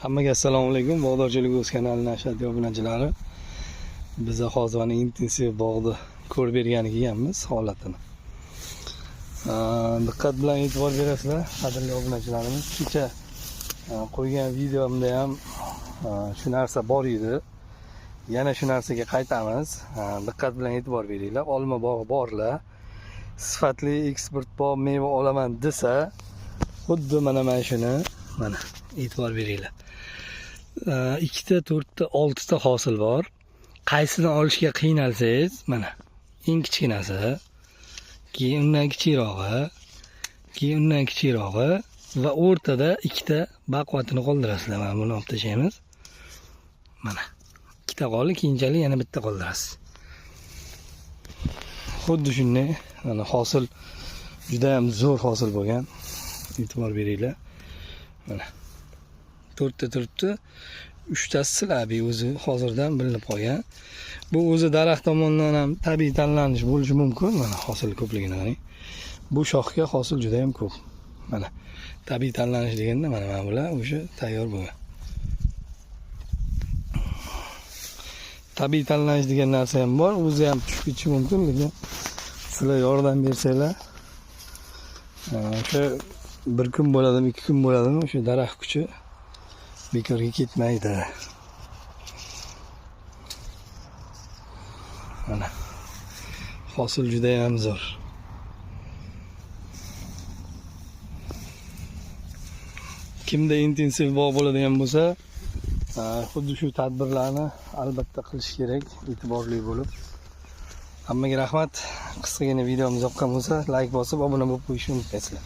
Hammaga assalomu alaykum. Bog'dorchilik o'z kanali nashriyat obunachilari. Biz hozirning intensiv bog'ni ko'rib bergan ekanmiz holatini. Diqqat bilan e'tibor berasizlar, qadrli obunachilarimiz. Kecha qo'ygan videomda ham shu narsa bor edi. Yana shu narsaga qaytamiz. Diqqat bilan e'tibor beringlar. Olma bog'i borlar. Sifatli eksport bog' meva olaman desa, xuddi mana shuni mana e'tibor beringlar. 2 ta, 4 ta, 6 ta hosil bor. Qaysini olishga qiynalsangiz, mana eng kichkinasi, keyin undan kichikroqi, keyin undan kichikroqi va o'rtada 2 ta baquvvatini qoldirasizlar. Mana buni olib tashlaymiz. Mana 2 ta qoldi, keyinchalik yana bitta qoldirasiz. Xuddi shunday, mana hosil juda ham zo'r hosil bo'lgan. E'tibor beringlar. Mana 4 ta turibdi. 3 tasi silabiy o'zi hozirdan bilinib qolgan. Bu o'zi daraxt tomonidan ham tabiiy tanlanish bo'lishi mumkin. Mana hosil ko'pligini qarang. Bu shoxga hosil juda ham ko'p. Mana tabiiy tanlanish deganda mana bular o'sha tayyor bo'lgan. Tabiiy tanlanish degan narsa ham bor, o'zi ham tushib ketishi mumkin, lekin sizlar yordam bersanglar, o'sha 1 kun bo'ladimi, 2 kun bo'ladimi, o'sha daraxt kuchi bekorga ketmaydi. Mana hosil juda ham zo'r. Kimda intensiv bog' bo'ladigan bo'lsa, xuddi shu tadbirlarni albatta qilish kerak, e'tiborli bo'lib. Hammaga rahmat. Qisqagina videomiz yoqqan bo'lsa, like bosib, obuna bo'lib qo'yishni unutmaysizlar.